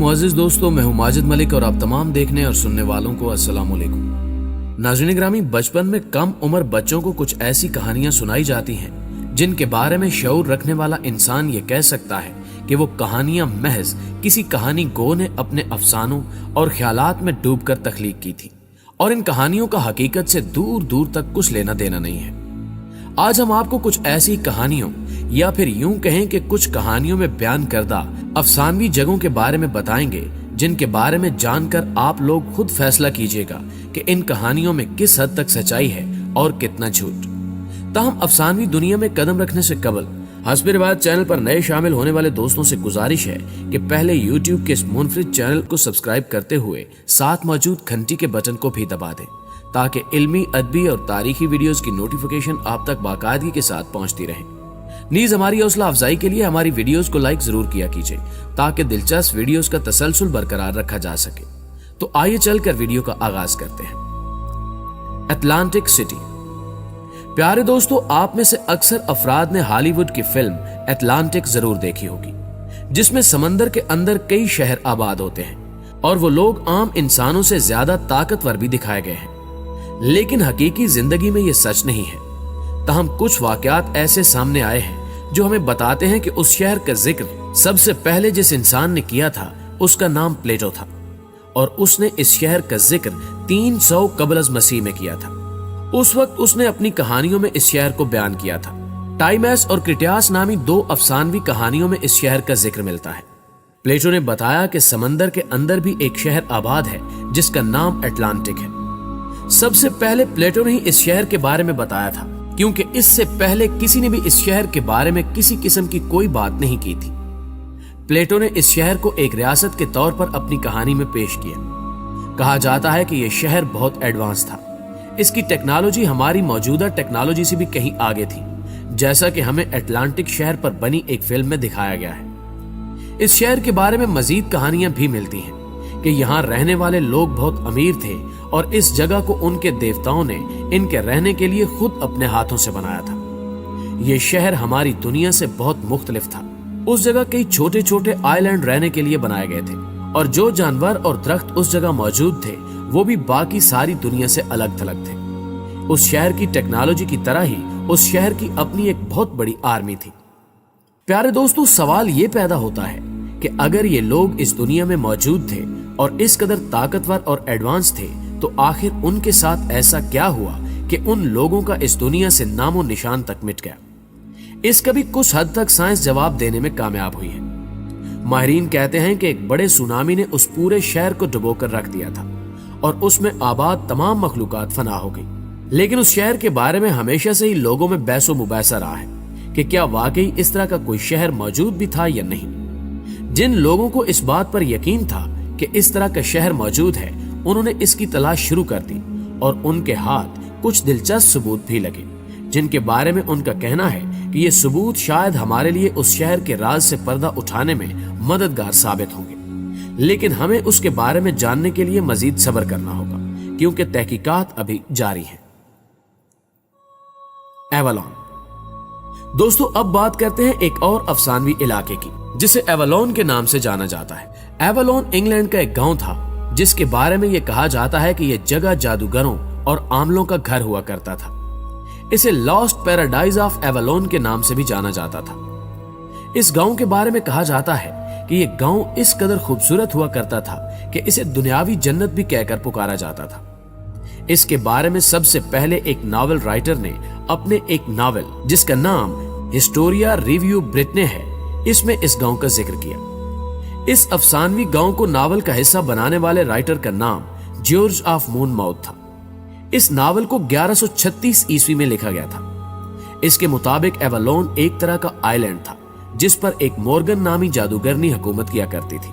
मुअज़्ज़िज़ दोस्तों, मैं हूं माजिद मलिक और आप तमाम देखने और सुनने वालों को अस्सलाम वालेकुम। नाज़रीन ग्रामी, बचपन में कम उम्र बच्चों को कुछ ऐसी कहानियां सुनाई जाती हैं जिनके बारे में शऊर रखने वाला इंसान ये कह सकता है कि वो कहानियां महज किसी कहानी गो ने अपने अफसानों और ख्यालात में डूबकर तख्लीक की थी और इन कहानियों का हकीकत से दूर दूर तक कुछ लेना देना नहीं है। आज हम आपको कुछ ऐसी कहानियों या फिर यूं कहें कि कुछ कहानियों में बयान करदा अफसानवी जगहों के बारे में बताएंगे जिनके बारे में जानकर आप लोग खुद फैसला कीजिएगा कि इन कहानियों में किस हद तक सच्चाई है और कितना झूठ। ताहम अफसानवी दुनिया में कदम रखने से कबल हस्बे रिवायत चैनल पर नए शामिल होने वाले दोस्तों से गुजारिश है कि पहले YouTube के इस मुनफरिद चैनल को सब्सक्राइब करते हुए साथ मौजूद घंटी के बटन को भी दबा दें ताकि इल्मी, अदबी और तारीखी वीडियोस की नोटिफिकेशन आप तक बाकायदगी के साथ पहुंचती रहे। नीज हमारी हौसला अफजाई के लिए हमारी वीडियोस को लाइक जरूर किया कीजिए ताकि दिलचस्प वीडियोस का तसलसल बरकरार रखा जा सके। तो आइए चलकर वीडियो का आगाज करते हैं। Atlantic city. प्यारे दोस्तों, आप में से अक्सर अफराद ने हॉलीवुड की फिल्म अटलांटिक जरूर देखी होगी, जिसमें समंदर के अंदर कई शहर आबाद होते हैं और वो लोग आम इंसानों से ज्यादा ताकतवर भी दिखाए गए हैं। लेकिन हकीकी जिंदगी में ये सच नहीं है। ताहम कुछ वाकयात ऐसे सामने आए हैं जो हमें बताते हैं कि उस शहर का जिक्र सबसे पहले जिस इंसान ने किया था उसका नाम प्लेटो था और उसने इस शहर का जिक्र 300 कबल मसीह में किया था। उस वक्त उसने अपनी कहानियों में इस शहर को बयान किया था। टाइमैस और क्रिटियास नामी दो अफसानवी कहानियों में इस शहर का जिक्र मिलता है। प्लेटो ने बताया कि समंदर के अंदर भी एक शहर आबाद है जिसका नाम अटलांटिक है। सबसे पहले प्लेटो ने ही इस शहर के बारे में बताया था, क्योंकि इससे पहले किसी ने भी इस शहर के बारे में किसी किस्म की कोई बात नहीं की थी। प्लेटो ने इस शहर को एक रियासत के तौर पर अपनी कहानी में पेश किया। कहा जाता है कि यह शहर बहुत एडवांस था। इसकी टेक्नोलॉजी हमारी मौजूदा टेक्नोलॉजी से भी कहीं आगे थी, जैसा कि हमें अटलांटिक शहर पर बनी एक फिल्म में दिखाया गया है। इस शहर के बारे में मजीद कहानियां भी मिलती हैं कि यहाँ रहने वाले लोग बहुत अमीर थे और इस जगह को उनके देवताओं ने इनके रहने के लिए खुद अपने हाथों से बनाया था। ये शहर हमारी दुनिया से बहुत मुख्तलिफ था। उस जगह कई छोटे छोटे आइलैंड रहने के लिए बनाए गए थे और जो जानवर और दरख्त उस जगह मौजूद थे वो भी बाकी सारी दुनिया से अलग थलग थे। उस शहर की टेक्नोलॉजी की तरह ही उस शहर की अपनी एक बहुत बड़ी आर्मी थी। प्यारे दोस्तों, सवाल ये पैदा होता है कि अगर ये लोग इस दुनिया में मौजूद थे और इस कदर ताकतवर और एडवांस थे तो आखिर उनके साथ ऐसा क्या हुआ कि उन लोगों का इस दुनिया से नामो निशान तक मिट गया। इसका भी कुछ हद तक साइंस जवाब देने में कामयाब हुई है। माहिरीन कहते हैं कि एक बड़े सुनामी ने उस पूरे शहर को डुबोकर रख दिया था और उसमें आबाद तमाम मखलूकात फना हो गई। लेकिन उस शहर के बारे में हमेशा से ही लोगों में बहसो मुबासा रहा है कि क्या वाकई इस तरह का कोई शहर मौजूद भी था या नहीं। जिन लोगों को इस बात पर यकीन था कि इस तरह का शहर मौजूद है, उन्होंने इसकी तलाश शुरू कर दी और उनके हाथ कुछ दिलचस्प सबूत भी लगे, जिनके बारे में उनका कहना है कि ये सबूत शायद हमारे लिए उस शहर के राज से पर्दा उठाने में मददगार साबित होंगे। लेकिन हमें उसके बारे में जानने के लिए मजीद सब्र करना होगा, क्योंकि तहकीकात अभी जारी है। एवलॉन। दोस्तों, अब बात करते हैं एक और अफसानवी इलाके की जिसे एवलॉन के नाम से जाना जाता है। एवलॉन इंग्लैंड का एक गांव था जिसके बारे में यह कहा जाता है कि यह जगह जादूगरों और आमलों का घर हुआ करता था। इसे लॉस्ट पैराडाइज ऑफ एवलॉन के नाम से भी जाना जाता था। इस गांव के बारे में कहा जाता है कि यह गांव इस कदर खूबसूरत हुआ करता था कि इसे दुनियावी जन्नत भी कहकर पुकारा जाता था। इसके बारे में सबसे पहले एक नॉवेल राइटर ने अपने एक नॉवेल जिसका नाम हिस्टोरिया रिव्यू ब्रिटने है, इसमें इस गांव का जिक्र किया। इस अफसानवी गांव को नावल का हिस्सा बनाने वाले राइटर का नाम जॉर्ज ऑफ मूनमाउथ था। इस नावल को 1136 ईस्वी में लिखा गया था। इसके मुताबिक एवलॉन एक तरह का आइलैंड था जिस पर एक मॉर्गन नामी जादूगरनी हुकूमत किया करती थी।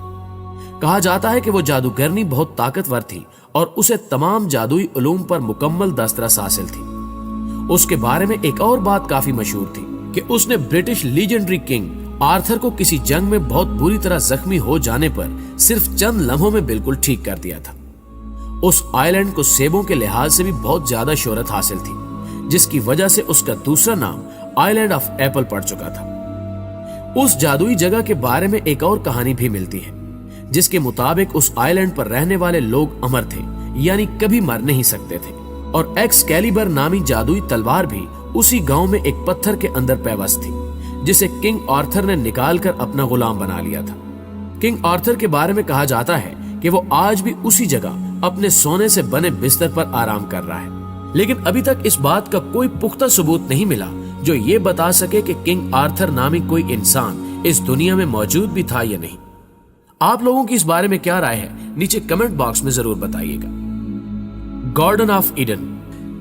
कहा जाता है कि वो जादूगरनी बहुत ताकतवर थी और उसे तमाम जादुई उलूम पर मुकम्मल दस्तरस हासिल थी। उसके बारे में एक और बात काफी मशहूर थी कि उसने ब्रिटिश लीजेंडरी किंग आर्थर को किसी जंग में बहुत बुरी तरह जख्मी हो जाने पर सिर्फ चंद लम्हों में बिल्कुल ठीक कर दिया था। उस आइलैंड को सेबों के लिहाज से भी बहुत ज्यादा शोहरत हासिल थी, जिसकी वजह से उसका दूसरा नाम आइलैंड ऑफ एप्पल पड़ चुका था। उस जादुई जगह के बारे में एक और कहानी भी मिलती है जिसके मुताबिक उस आइलैंड पर रहने वाले लोग अमर थे, यानी कभी मर नहीं सकते थे। और एक्सकैलिबर नामी जादुई तलवार भी उसी गांव में एक पत्थर के अंदर पैवस्त थी, जिसे किंग आर्थर ने निकालकर अपना गुलाम बना लिया था। किंग आर्थर के बारे में कहा जाता है कि वो आज भी उसी जगह अपने सोने से बने बिस्तर पर आराम कर रहा है। लेकिन अभी तक इस बात का कोई पुख्ता सबूत नहीं मिला जो ये बता सके कि किंग आर्थर नामी कोई इंसान इस दुनिया में मौजूद भी था या नहीं। आप लोगों की इस बारे में क्या राय है, नीचे कमेंट बॉक्स में जरूर बताइएगा। Garden of Eden.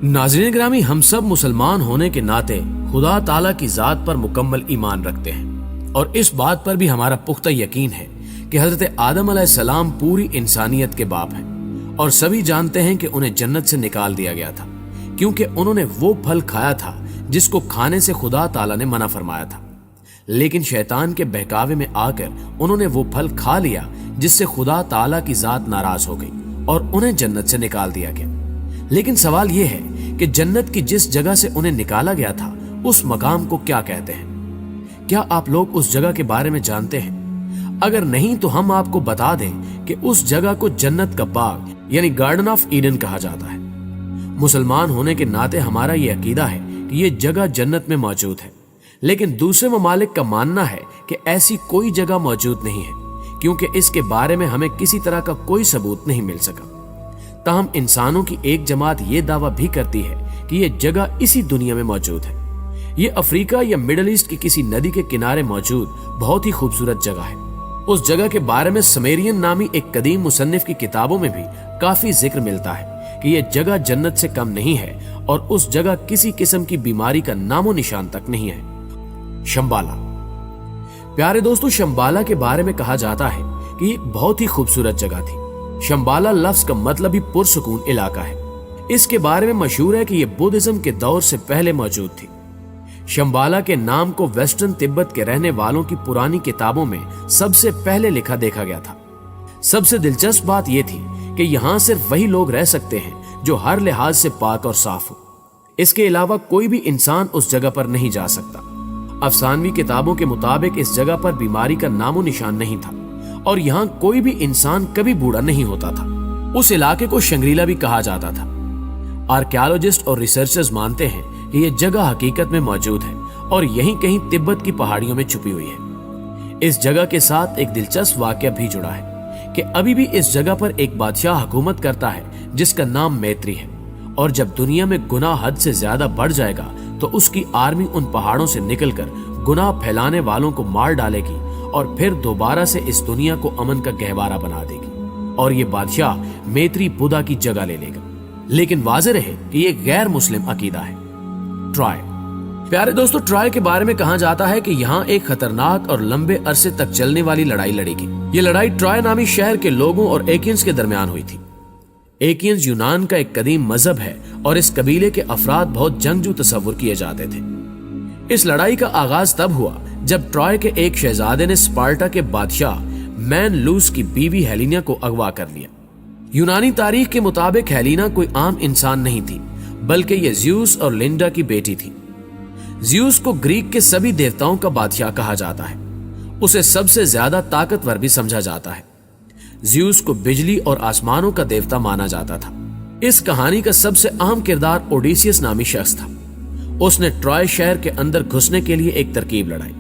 नाज़रीन ग्रामी, हम सब मुसलमान होने के नाते खुदा ताला की जात पर मुकम्मल ईमान रखते हैं और इस बात पर भी हमारा पुख्ता यकीन है कि हजरत आदम अलैहिस्सलाम पूरी इंसानियत के बाप हैं और सभी जानते हैं कि उन्हें जन्नत से निकाल दिया गया था क्योंकि उन्होंने वो फल खाया था जिसको खाने से खुदा ताला ने मना फरमाया था। लेकिन शैतान के बहकावे में आकर उन्होंने वो फल खा लिया जिससे खुदा ताला की जात नाराज हो गई और उन्हें जन्नत से निकाल दिया गया। लेकिन सवाल यह है कि जन्नत की जिस जगह से उन्हें निकाला गया था उस मकाम को क्या कहते हैं? क्या आप लोग उस जगह के बारे में जानते हैं? अगर नहीं तो हम आपको बता दें कि उस जगह को जन्नत का बाग यानी गार्डन ऑफ ईडन कहा जाता है। मुसलमान होने के नाते हमारा ये अकीदा है कि ये जगह जन्नत में मौजूद है, लेकिन दूसरे ममालिक का मानना है कि ऐसी कोई जगह मौजूद नहीं है क्योंकि इसके बारे में हमें किसी तरह का कोई सबूत नहीं मिल सका। ताहम इंसानों की एक जमात ये दावा भी करती है कि ये जगह इसी दुनिया में मौजूद है। ये अफ्रीका या मिडल ईस्ट की किसी नदी के किनारे मौजूद बहुत ही खूबसूरत जगह है। उस जगह के बारे में समेरियन नामी एक कदीम मुसन्निफ की किताबों में भी काफी जिक्र मिलता है कि यह जगह जन्नत से कम नहीं है और उस जगह किसी किस्म की बीमारी का नामो निशान तक नहीं है। शंबाला। प्यारे दोस्तों, शंबाला के बारे में कहा जाता है कि एक बहुत ही खूबसूरत जगह थी। शंबाला लफ्ज का मतलब ही पुरसुकून इलाका है। इसके बारे में मशहूर है कि यह बुद्धिज्म के दौर से पहले मौजूद थी। शंबाला के नाम को वेस्टर्न तिब्बत के रहने वालों की पुरानी किताबों में सबसे पहले लिखा देखा गया था। सबसे दिलचस्प बात यह थी कि यहाँ सिर्फ वही लोग रह सकते हैं जो हर लिहाज से पाक और साफ हो। इसके अलावा कोई भी इंसान उस जगह पर नहीं जा सकता। अफसानवी किताबों के मुताबिक इस जगह पर बीमारी का नामो निशान नहीं था और यहाँ कोई भी इंसान कभी बूढ़ा नहीं होता था। उस इलाके को शंग्रीला भी कहा जाता था। आर्कियोलॉजिस्ट और रिसर्चर्स मानते हैं कि यह जगह हकीकत में मौजूद है और यहीं कहीं तिब्बत की पहाड़ियों में छुपी हुई है। इस जगह के साथ एक दिलचस्प वाकया भी जुड़ा है कि अभी भी इस जगह पर एक बादशाह हुकूमत करता है जिसका नाम मैत्री है और जब दुनिया में गुनाह हद से ज्यादा बढ़ जाएगा तो उसकी आर्मी उन पहाड़ों से निकलकर गुनाह फैलाने वालों को मार डालेगी और फिर दोबारा से इस दुनिया को अमन का गहवारा बना देगी और ये बादशाह मैत्री बुद्धा की जगह ले लेगा। लेकिन वाज़ेह रहे कि ये गैर मुस्लिम अकीदा है। ट्रॉय। प्यारे दोस्तों, ट्रॉय के बारे में कहा जाता है कि यहाँ एक खतरनाक और लंबे अरसे तक चलने वाली लड़ाई लड़ी गई। ये लड़ाई ट्रॉय नामी शहर के लोगों और एकियंस के दरमियान हुई थी। एकियंस यूनान का एक कदीम मजहब है और इस कबीले के अफराद बहुत जंगजू तस्वुर किए जाते थे। इस लड़ाई का आगाज तब हुआ जब ट्रॉय के एक शहजादे ने स्पार्टा के बादशाह मैन लूस की बीवी हेलिना को अगवा कर लिया। यूनानी तारीख के मुताबिक हेलिना कोई आम इंसान नहीं थी बल्कि ये ज़्यूस और लिंडा की बेटी थी। ज़्यूस को ग्रीक के सभी देवताओं का बादशाह कहा जाता है। उसे सबसे ज्यादा ताकतवर भी समझा जाता है। ज़्यूस को बिजली और आसमानों का देवता माना जाता था। इस कहानी का सबसे अहम किरदार ओडिसियस नामी शख्स था। उसने ट्रॉय शहर के अंदर घुसने के लिए एक तरकीब लड़ाई।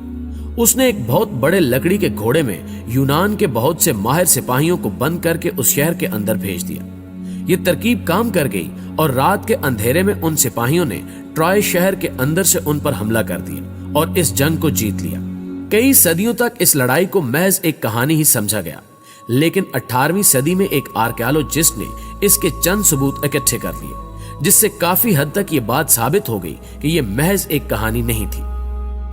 उसने एक बहुत बड़े लकड़ी के घोड़े में यूनान के बहुत से माहिर सिपाहियों को बंद करके उस शहर के अंदर भेज दिया। ये तरकीब काम कर गई और रात के अंधेरे में उन सिपाहियों ने ट्रॉय शहर के अंदर से उन पर हमला कर दिया और इस जंग को जीत लिया। कई सदियों तक इस लड़ाई को महज एक कहानी ही समझा गया, लेकिन 18वीं सदी में एक आर्कियोलॉजिस्ट ने इसके चंद सबूत इकट्ठे कर लिए, जिससे काफी हद तक ये बात साबित हो गई कि ये महज एक कहानी नहीं थी।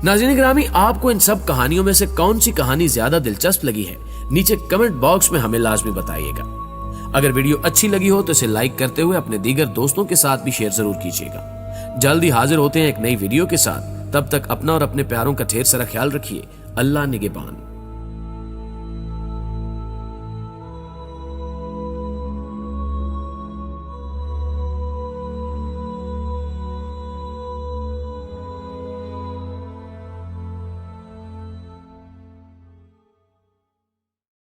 नाज़रीन ग्रामी, आपको इन सब कहानियों में से कौन सी कहानी ज्यादा दिलचस्प लगी है, नीचे कमेंट बॉक्स में हमें लाजमी बताइएगा। अगर वीडियो अच्छी लगी हो तो इसे लाइक करते हुए अपने दीगर दोस्तों के साथ भी शेयर जरूर कीजिएगा। जल्दी हाजिर होते हैं एक नई वीडियो के साथ। तब तक अपना और अपने प्यारों का ढेर सारा ख्याल रखिए। अल्लाह निगहबान।